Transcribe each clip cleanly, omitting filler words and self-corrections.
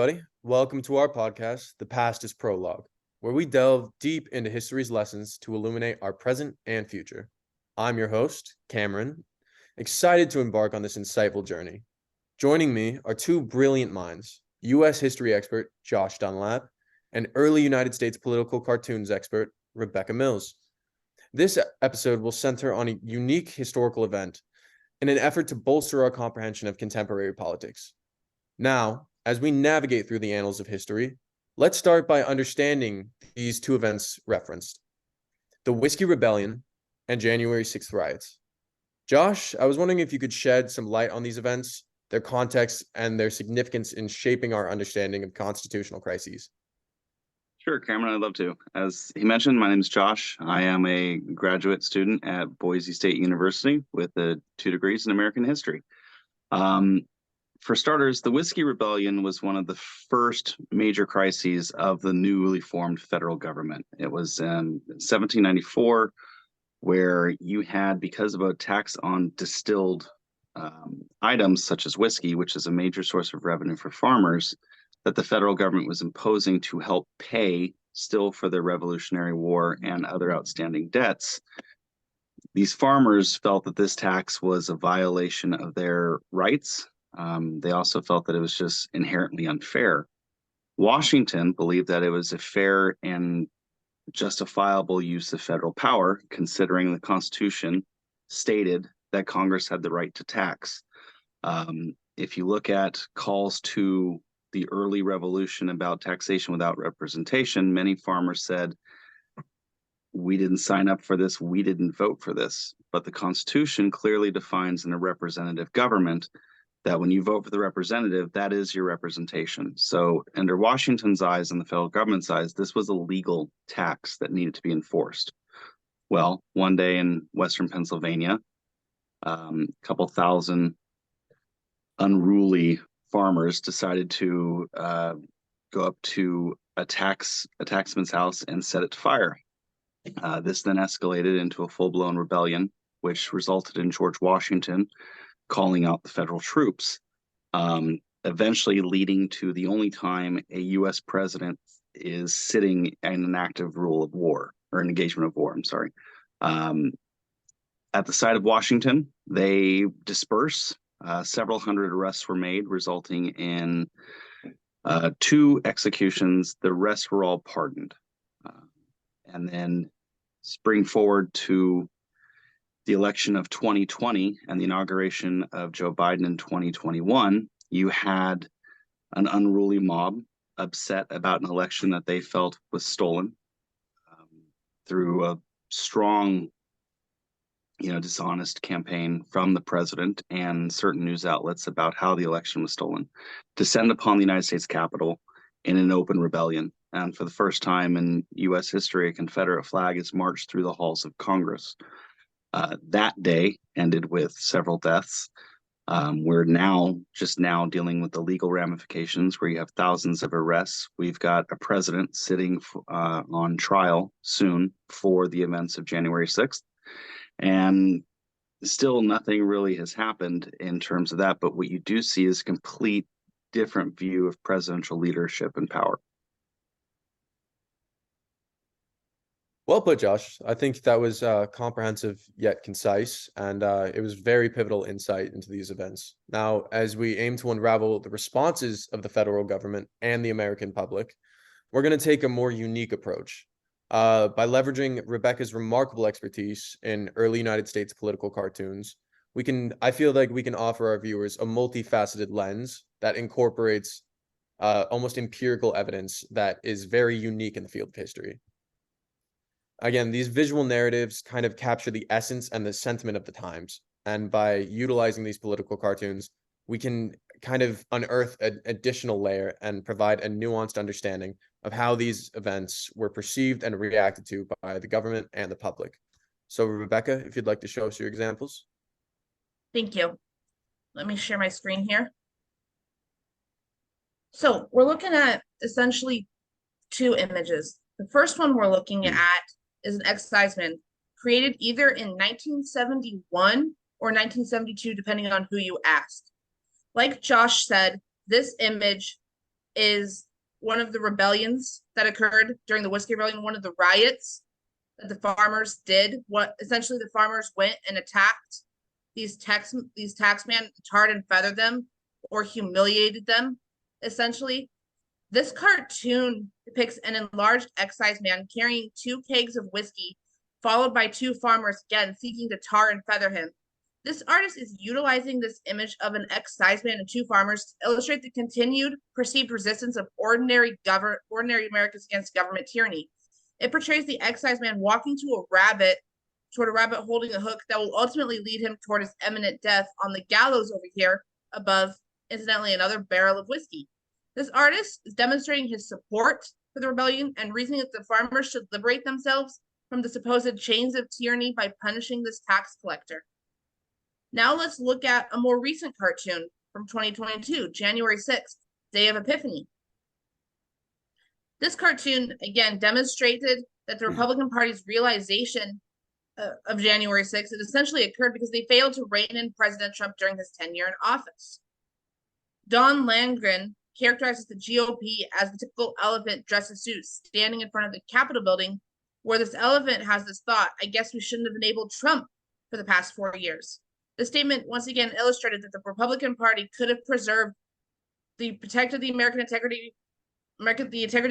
everybody. Welcome to our podcast, The Past is Prologue, where we delve deep into history's lessons to illuminate our present and future. I'm your host, Cameron, excited to embark on this insightful journey. Joining me are two brilliant minds, U.S. history expert Josh Dunlap and early United States political cartoons expert Rebecca Mills. This episode will center on a unique historical event in an effort to bolster our comprehension of contemporary politics. Now, as we navigate through the annals of history, let's start by understanding these two events referenced: the Whiskey Rebellion and January 6th riots. Josh, I was wondering if you could shed some light on these events, their context, and their significance in shaping our understanding of constitutional crises. Sure, Cameron, I'd love to. As he mentioned, my name is Josh. I am a graduate student at Boise State University with 2 degrees in American history. For starters, the Whiskey Rebellion was one of the first major crises of the newly formed federal government. It was in 1794, where you had, because of a tax on distilled items such as whiskey, which is a major source of revenue for farmers, that the federal government was imposing to help pay still for the Revolutionary War and other outstanding debts. These farmers felt that this tax was a violation of their rights. They also felt that it was just inherently unfair. Washington believed that it was a fair and justifiable use of federal power, considering the Constitution stated that Congress had the right to tax. If you look at calls to the early revolution about taxation without representation, many farmers said, "We didn't sign up for this, we didn't vote for this." But the Constitution clearly defines in a representative government that when you vote for the representative, that is your representation. So under Washington's eyes and the federal government's eyes, this was a legal tax that needed to be enforced. Well, one day in Western Pennsylvania, a couple thousand unruly farmers decided to go up to a taxman's house and set it to fire. This then escalated into a full-blown rebellion, which resulted in George Washington calling out the federal troops, eventually leading to the only time a U.S. president is sitting in an active rule of war, or an engagement of war, I'm sorry. At the site of Washington, they disperse. Several hundred arrests were made, resulting in 2 executions. The rest were all pardoned. And then spring forward to the election of 2020 and the inauguration of Joe Biden in 2021, you had an unruly mob upset about an election that they felt was stolen through a strong, dishonest campaign from the president and certain news outlets about how the election was stolen, descend upon the United States Capitol in an open rebellion. And for the first time in U.S. history, a Confederate flag is marched through the halls of Congress. That day ended with several deaths. We're just now dealing with the legal ramifications, where you have thousands of arrests. We've got a president sitting on trial soon for the events of January 6th. And still nothing really has happened in terms of that. But what you do see is a complete different view of presidential leadership and power. Well put, Josh. I think that was comprehensive yet concise, and it was very pivotal insight into these events. Now, as we aim to unravel the responses of the federal government and the American public, we're going to take a more unique approach. By leveraging Rebecca's remarkable expertise in early United States political cartoons, I feel like we can offer our viewers a multifaceted lens that incorporates almost empirical evidence that is very unique in the field of history. Again, these visual narratives kind of capture the essence and the sentiment of the times. And by utilizing these political cartoons, we can kind of unearth an additional layer and provide a nuanced understanding of how these events were perceived and reacted to by the government and the public. So, Rebecca, if you'd like to show us your examples. Thank you. Let me share my screen here. So we're looking at essentially 2 images. The first one we're looking at is an Exciseman created either in 1971 or 1972, depending on who you asked. Like Josh said, this image is one of the rebellions that occurred during the Whiskey Rebellion, one of the riots that the farmers did. What essentially the farmers went and attacked these taxmen, tarred and feathered them, or humiliated them, essentially. This cartoon depicts an enlarged exciseman carrying 2 kegs of whiskey, followed by 2 farmers again seeking to tar and feather him. This artist is utilizing this image of an exciseman and 2 farmers to illustrate the continued perceived resistance of ordinary Americans against government tyranny. It portrays the exciseman walking toward a rabbit holding a hook that will ultimately lead him toward his imminent death on the gallows over here above, incidentally, another barrel of whiskey. This artist is demonstrating his support for the rebellion and reasoning that the farmers should liberate themselves from the supposed chains of tyranny by punishing this tax collector. Now let's look at a more recent cartoon from 2022, January 6th, Day of Epiphany. This cartoon, again, demonstrated that the Republican Party's realization of January 6th, it essentially occurred because they failed to rein in President Trump during his tenure in office. Don Landgren characterizes the GOP as the typical elephant dressed in suits standing in front of the Capitol building, where this elephant has this thought, I guess we shouldn't have enabled Trump for the past 4 years. The statement once again illustrated that the Republican Party could have protected the integrity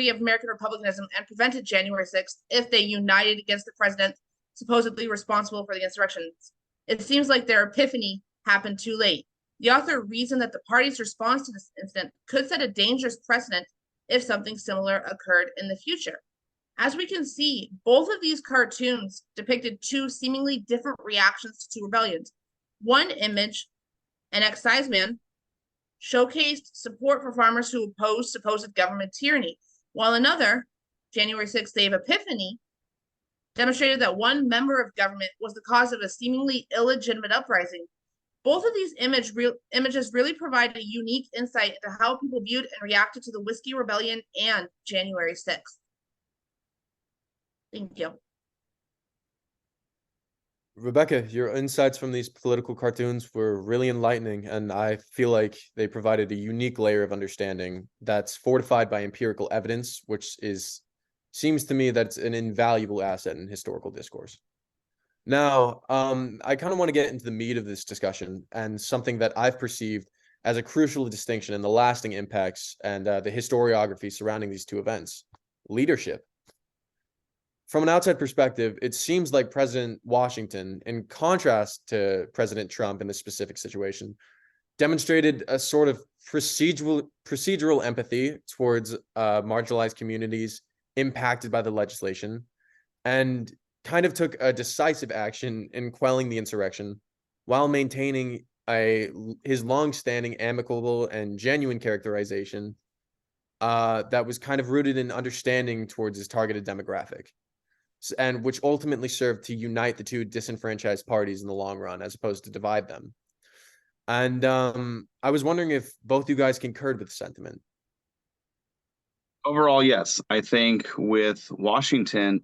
of American republicanism and prevented January 6th if they united against the president supposedly responsible for the insurrections. It seems like their epiphany happened too late. The author reasoned that the party's response to this incident could set a dangerous precedent if something similar occurred in the future. As we can see, both of these cartoons depicted 2 seemingly different reactions to 2 rebellions. One image, an exciseman, showcased support for farmers who opposed supposed government tyranny, while another, January 6th, Day of Epiphany, demonstrated that one member of government was the cause of a seemingly illegitimate uprising. Both of these images really provide a unique insight into how people viewed and reacted to the Whiskey Rebellion and January 6th. Thank you. Rebecca, your insights from these political cartoons were really enlightening, and I feel like they provided a unique layer of understanding that's fortified by empirical evidence, which seems to me that it's an invaluable asset in historical discourse. Now, I kind of want to get into the meat of this discussion and something that I've perceived as a crucial distinction in the lasting impacts and the historiography surrounding these 2 events: leadership. From an outside perspective, it seems like President Washington, in contrast to President Trump in this specific situation, demonstrated a sort of procedural empathy towards marginalized communities impacted by the legislation, and kind of took a decisive action in quelling the insurrection while maintaining his long-standing amicable and genuine characterization that was kind of rooted in understanding towards his targeted demographic, and which ultimately served to unite the 2 disenfranchised parties in the long run as opposed to divide them. And I was wondering if both you guys concurred with the sentiment. Overall, yes. I think with Washington,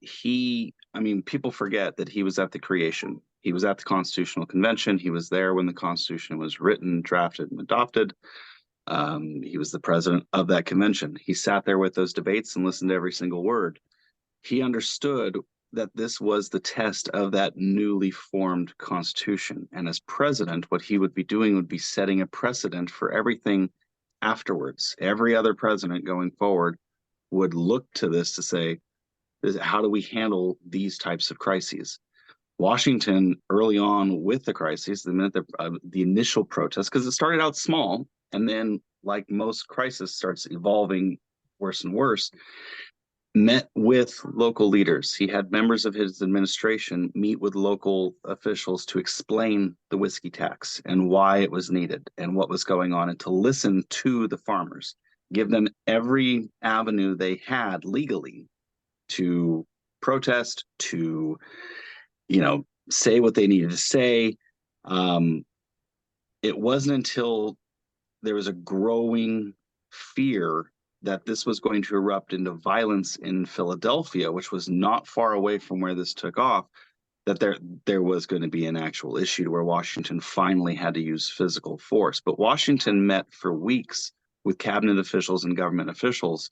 people forget that he was at the creation. He was at the Constitutional Convention. He was there when the Constitution was written, drafted, and adopted. He was the president of that convention. He sat there with those debates and listened to every single word. He understood that this was the test of that newly formed Constitution. And as president, what he would be doing would be setting a precedent for everything afterwards. Every other president going forward would look to this to say, how do we handle these types of crises? Washington, early on with the crises, the minute the initial protest, because it started out small, and then, like most crises, starts evolving worse and worse, met with local leaders. He had members of his administration meet with local officials to explain the whiskey tax and why it was needed and what was going on, and to listen to the farmers, give them every avenue they had legally to protest, to, say what they needed to say. It wasn't until there was a growing fear that this was going to erupt into violence in Philadelphia, which was not far away from where this took off, that there was going to be an actual issue where Washington finally had to use physical force. But Washington met for weeks with cabinet officials and government officials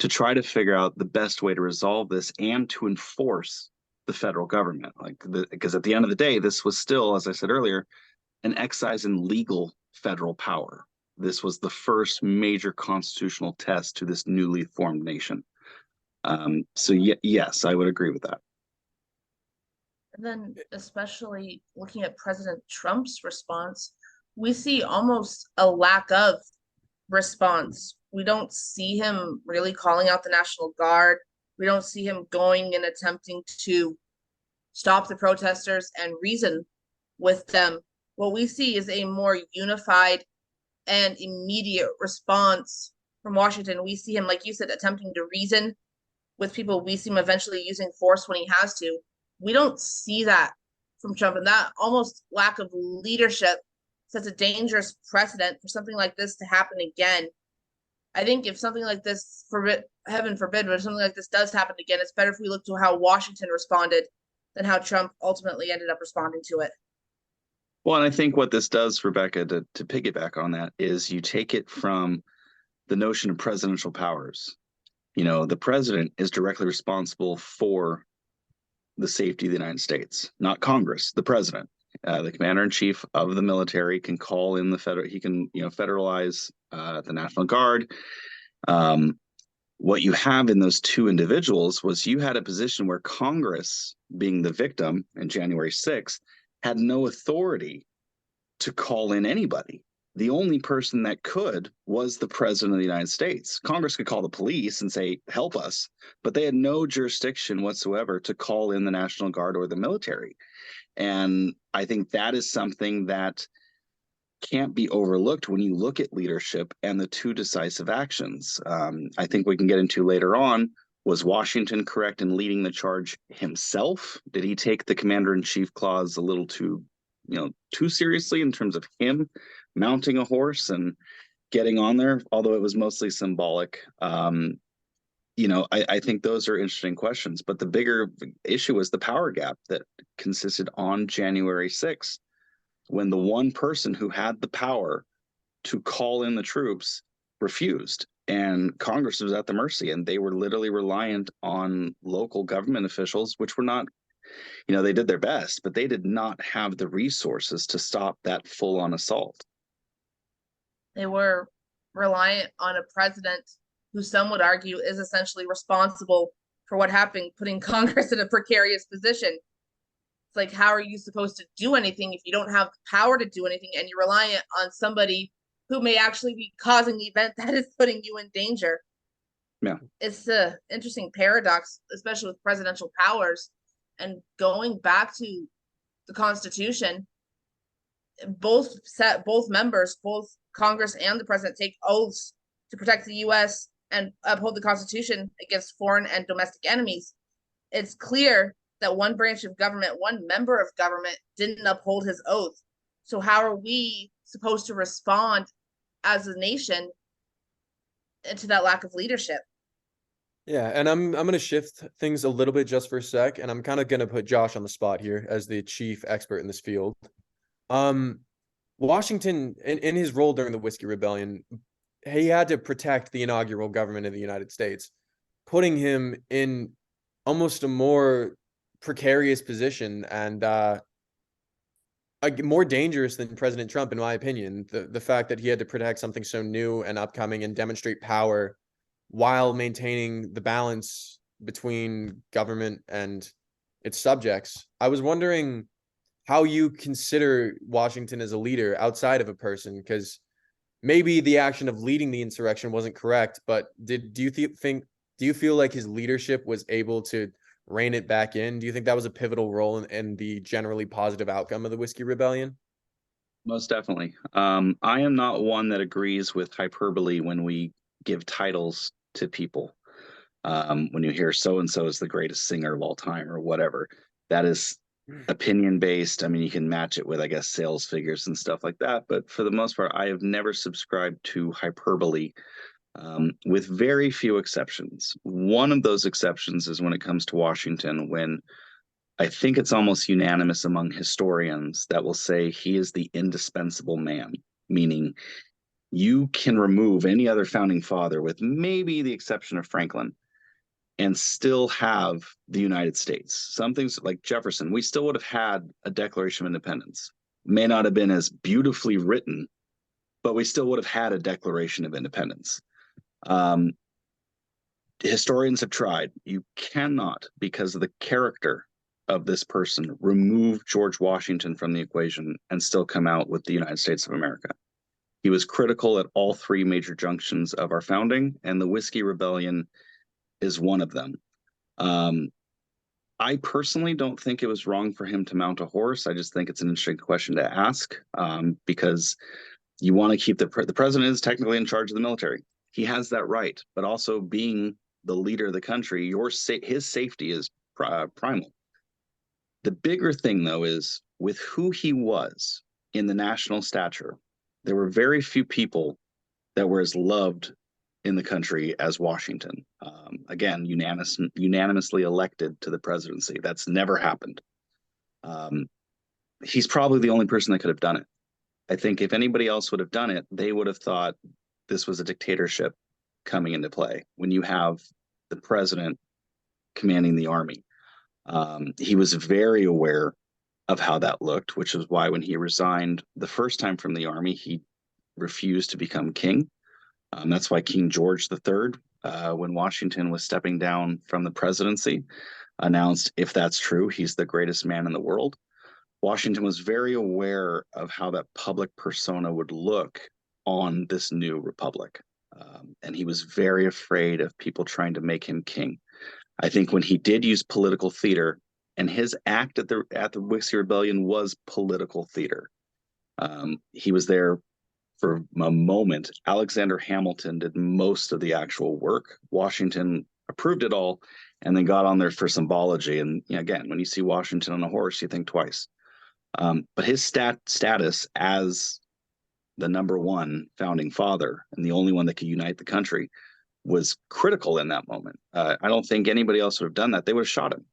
to try to figure out the best way to resolve this and to enforce the federal government. Because at the end of the day, this was still, as I said earlier, an excise and legal federal power. This was the first major constitutional test to this newly formed nation. Yes, I would agree with that. And then, especially looking at President Trump's response, we see almost a lack of response. We don't see him really calling out the National Guard. We don't see him going and attempting to stop the protesters and reason with them. What we see is a more unified and immediate response from Washington. We see him, like you said, attempting to reason with people. We see him eventually using force when he has to. We don't see that from Trump, and that almost lack of leadership sets a dangerous precedent for something like this to happen again. I think if something like this, heaven forbid, but if something like this does happen again, it's better if we look to how Washington responded than how Trump ultimately ended up responding to it. Well, and I think what this does, Rebecca, to piggyback on that, is you take it from the notion of presidential powers. You know, the president is directly responsible for the safety of the United States, not Congress, the president. The commander-in-chief of the military can call in he can, federalize the National Guard. What you have in those two individuals was you had a position where Congress, being the victim in January 6th, had no authority to call in anybody. The only person that could was the president of the United States. Congress could call the police and say, help us, but they had no jurisdiction whatsoever to call in the National Guard or the military. And I think that is something that can't be overlooked when you look at leadership and the two decisive actions. I think we can get into later on, was Washington correct in leading the charge himself? Did he take the commander-in-chief clause a little too seriously in terms of him mounting a horse and getting on there, although it was mostly symbolic? I think those are interesting questions, but the bigger issue was the power gap that consisted on January 6th, when the one person who had the power to call in the troops refused, and Congress was at the mercy, and they were literally reliant on local government officials, which were not, they did their best, but they did not have the resources to stop that full-on assault. They were reliant on a president who some would argue is essentially responsible for what happened, putting Congress in a precarious position. It's like, how are you supposed to do anything if you don't have the power to do anything and you're reliant on somebody who may actually be causing the event that is putting you in danger? Yeah. It's an interesting paradox, especially with presidential powers. And going back to the Constitution, both members, both Congress and the president, take oaths to protect the U.S. and uphold the Constitution against foreign and domestic enemies. It's clear that one branch of government, one member of government, didn't uphold his oath. So how are we supposed to respond as a nation to that lack of leadership? Yeah, and I'm gonna shift things a little bit just for a sec, and I'm kind of gonna put Josh on the spot here as the chief expert in this field. Washington, in his role during the Whiskey Rebellion, he had to protect the inaugural government of the United States, putting him in almost a more precarious position and more dangerous than President Trump, in my opinion. The fact that he had to protect something so new and upcoming and demonstrate power while maintaining the balance between government and its subjects. I was wondering how you consider Washington as a leader outside of a person, because maybe the action of leading the insurrection wasn't correct, but do you feel like his leadership was able to rein it back in? Do you think that was a pivotal role in the generally positive outcome of the Whiskey Rebellion? Most definitely. I am not one that agrees with hyperbole when we give titles to people. When you hear so-and-so is the greatest singer of all time or whatever, that is opinion based. I mean, you can match it with, I guess, sales figures and stuff like that. But for the most part, I have never subscribed to hyperbole, with very few exceptions. One of those exceptions is when it comes to Washington, when I think it's almost unanimous among historians that will say he is the indispensable man, meaning you can remove any other founding father, with maybe the exception of Franklin, and still have the United States. Some things like Jefferson, we still would have had a Declaration of Independence. May not have been as beautifully written, but we still would have had a Declaration of Independence. Historians have tried. You cannot, because of the character of this person, remove George Washington from the equation and still come out with the United States of America. He was critical at all three major junctions of our founding, and the Whiskey Rebellion is one of them. I personally don't think it was wrong for him to mount a horse. I just think it's an interesting question to ask, because you want to keep the president is technically in charge of the military. He has that right, but also being the leader of the country, his safety is primal. The bigger thing, though, is with who he was in the national stature, there were very few people that were as loved in the country as Washington. Again, unanimously elected to the presidency. That's never happened. He's probably the only person that could have done it. I think if anybody else would have done it, they would have thought this was a dictatorship coming into play when you have the president commanding the army. He was very aware of how that looked, which is why when he resigned the first time from the army, he refused to become king. That's why King George III, when Washington was stepping down from the presidency, announced, if that's true, he's the greatest man in the world. Washington was very aware of how that public persona would look on this new republic. And he was very afraid of people trying to make him king. I think when he did use political theater, and his act at the Whiskey Rebellion was political theater. He was there for a moment. Alexander Hamilton did most of the actual work. Washington approved it all and then got on there for symbology. And again, when you see Washington on a horse, you think twice. But his status as the #1 founding father and the only one that could unite the country was critical in that moment. I don't think anybody else would have done that. They would have shot him.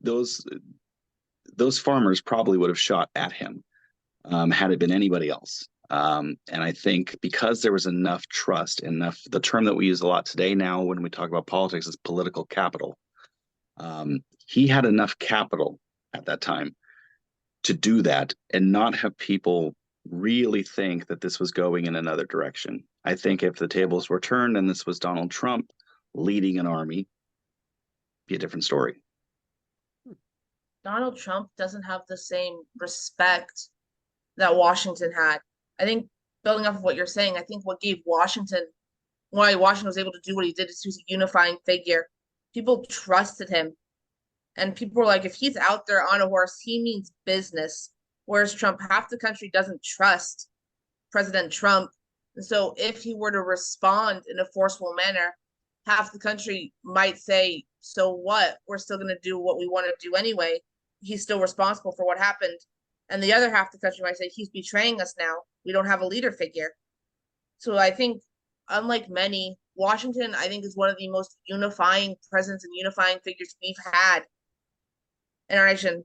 Those farmers probably would have shot at him had it been anybody else. And I think because there was enough trust, the term that we use a lot today now when we talk about politics is political capital. He had enough capital at that time to do that and not have people really think that this was going in another direction. I think if the tables were turned and this was Donald Trump leading an army, be a different story. Donald Trump doesn't have the same respect that Washington had. I think, building off of what you're saying, I think why Washington was able to do what he did is he was a unifying figure. People trusted him. And people were like, if he's out there on a horse, he means business. Whereas Trump, half the country doesn't trust President Trump. And so if he were to respond in a forceful manner, half the country might say, so what? We're still going to do what we want to do anyway. He's still responsible for what happened. And the other half the country might say, he's betraying us now. We don't have a leader figure. So I think, unlike many, Washington, I think, is one of the most unifying presidents and unifying figures we've had in our nation.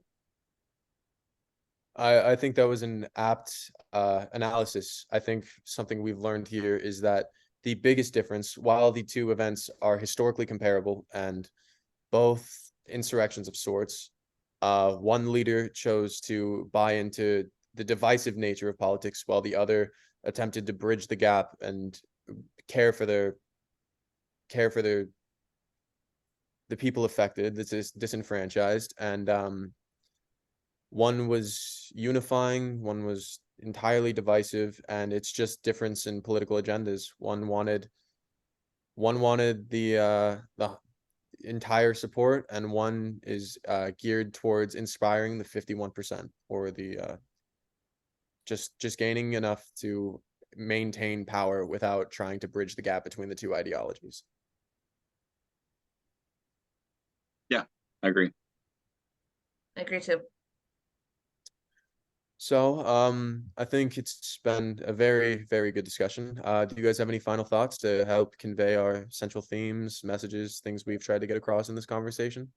I think that was an apt analysis. I think something we've learned here is that the biggest difference, while the two events are historically comparable and both insurrections of sorts, one leader chose to buy into the divisive nature of politics, while the other attempted to bridge the gap and care for the people affected, that's disenfranchised. And one was unifying, one was entirely divisive, and it's just difference in political agendas. One wanted the entire support, and one is geared towards inspiring the 51%, or the just gaining enough to maintain power without trying to bridge the gap between the two ideologies. Yeah, I agree. I agree too. So, I think it's been a very, very good discussion. Do you guys have any final thoughts to help convey our central themes, messages, things we've tried to get across in this conversation?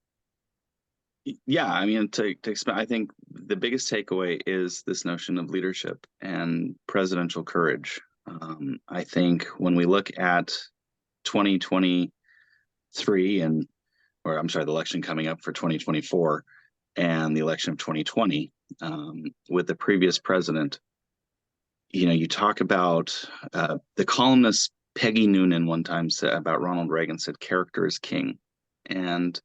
Yeah, I mean, to expand, I think the biggest takeaway is this notion of leadership and presidential courage. I think when we look at 2023 or I'm sorry, the election coming up for 2024 and the election of 2020, with the previous president, you talk about the columnist Peggy Noonan one time said about Ronald Reagan, said character is king. And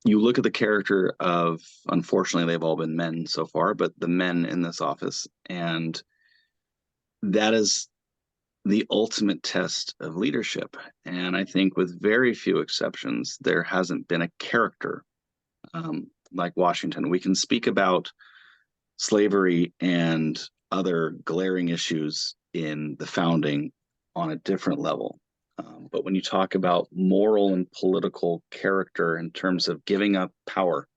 you look at the character of, unfortunately, they've all been men so far, but the men in this office, and that is the ultimate test of leadership. And I think with very few exceptions, there hasn't been a character like Washington. We can speak about slavery and other glaring issues in the founding on a different level. But when you talk about moral and political character in terms of giving up power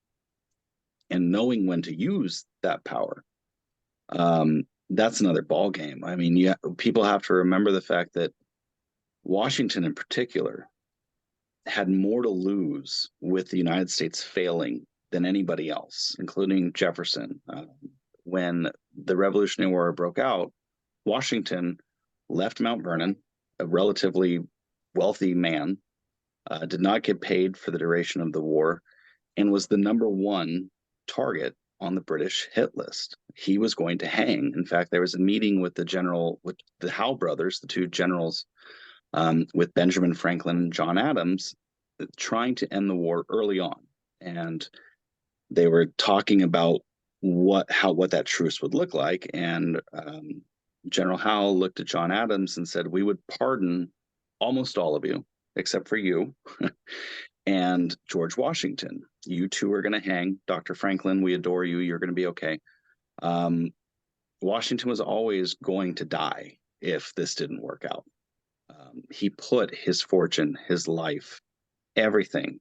and knowing when to use that power, that's another ball game. I mean, people have to remember the fact that Washington in particular had more to lose with the United States failing than anybody else, including Jefferson. When the Revolutionary War broke out, Washington left Mount Vernon, a relatively wealthy man, did not get paid for the duration of the war, and was the #1 target on the British hit list. He was going to hang. In fact, there was a meeting with the Howe brothers, the two generals, with Benjamin Franklin and John Adams, trying to end the war early on. And they were talking about what that truce would look like. And General Howe looked at John Adams and said, "We would pardon almost all of you, except for you, and George Washington. You two are going to hang. Dr. Franklin, we adore you. You're going to be okay." Washington was always going to die if this didn't work out. He put his fortune, his life, everything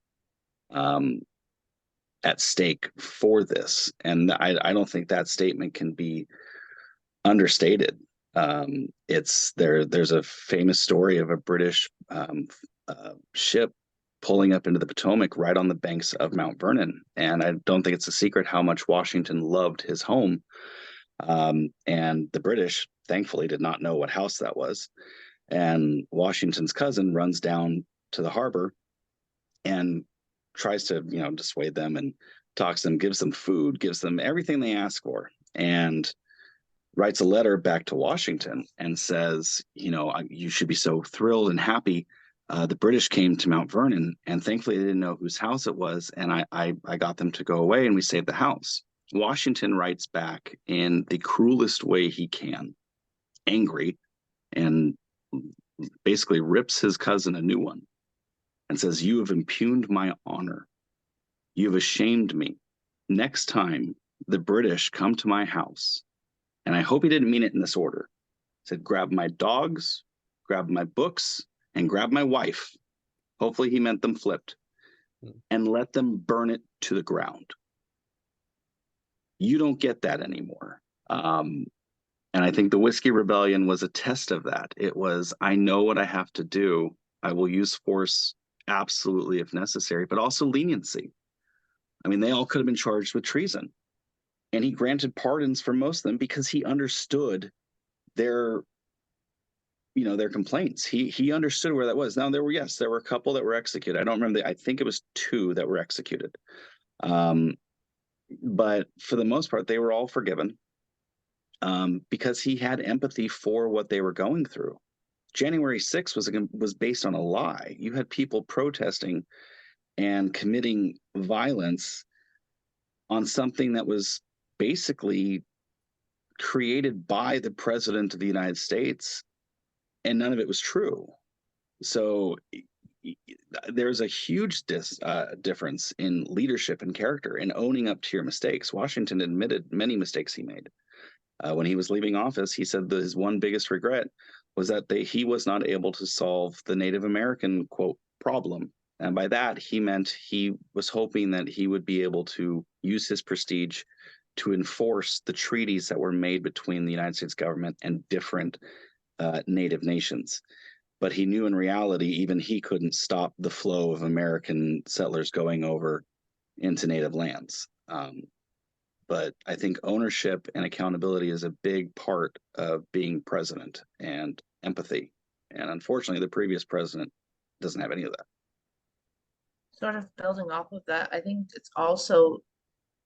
at stake for this. And I don't think that statement can be understated. There's a famous story of a British ship pulling up into the Potomac right on the banks of Mount Vernon. And I don't think it's a secret how much Washington loved his home. And the British, thankfully, did not know what house that was. And Washington's cousin runs down to the harbor and tries to, dissuade them and talks to them, gives them food, gives them everything they ask for, and writes a letter back to Washington and says, you should be so thrilled and happy. The British came to Mount Vernon, and thankfully they didn't know whose house it was, and I got them to go away, and we saved the house. Washington writes back in the cruelest way he can, angry, and basically rips his cousin a new one and says, "You have impugned my honor. You have ashamed me. Next time the British come to my house," and I hope he didn't mean it in this order, said, "grab my dogs, grab my books, and grab my wife." Hopefully he meant them flipped. "And let them burn it to the ground." You don't get that anymore. And I think the Whiskey Rebellion was a test of that. It was, I know what I have to do. I will use force absolutely if necessary, but also leniency. I mean, they all could have been charged with treason. And he granted pardons for most of them because he understood their complaints. He understood where that was. Now, there were a couple that were executed. I don't remember. I think it was 2 that were executed. But for the most part, they were all forgiven. Because he had empathy for what they were going through. January 6th was based on a lie. You had people protesting and committing violence on something that was basically created by the president of the United States, and none of it was true. So there's a huge difference in leadership and character and owning up to your mistakes. Washington admitted many mistakes he made. When he was leaving office, he said that his one biggest regret was that he was not able to solve the Native American, quote, problem. And by that, he meant he was hoping that he would be able to use his prestige to enforce the treaties that were made between the United States government and different Native nations. But he knew in reality, even he couldn't stop the flow of American settlers going over into Native lands. But I think ownership and accountability is a big part of being president, and empathy. And unfortunately, the previous president doesn't have any of that. Sort of building off of that, I think it's also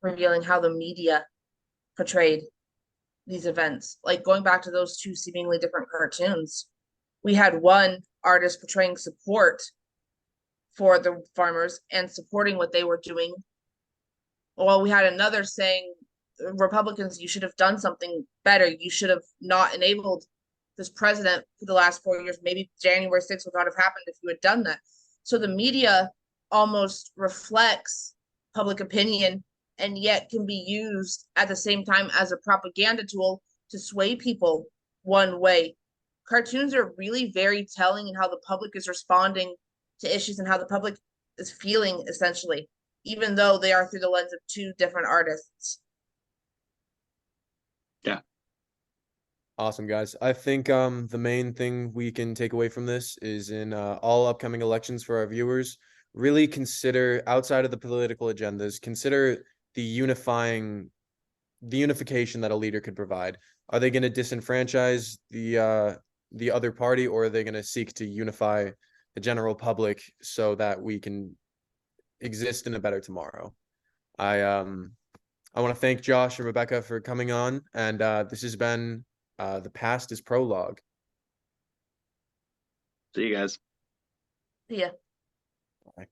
revealing how the media portrayed these events. Like going back to those two seemingly different cartoons, we had one artist portraying support for the farmers and supporting what they were doing. Well, we had another saying, Republicans, you should have done something better. You should have not enabled this president for the last 4 years. Maybe January 6th would not have happened if you had done that. So the media almost reflects public opinion and yet can be used at the same time as a propaganda tool to sway people one way. Cartoons are really very telling in how the public is responding to issues and how the public is feeling, essentially, even though they are through the lens of two different artists. Yeah. Awesome, guys. I think the main thing we can take away from this is in all upcoming elections for our viewers, really consider, outside of the political agendas, consider the unification that a leader could provide. Are they going to disenfranchise the other party, or are they going to seek to unify the general public so that we can exist in a better tomorrow? I want to thank Josh and Rebecca for coming on, and this has been The Past is Prologue. See you guys. Yeah. Bye.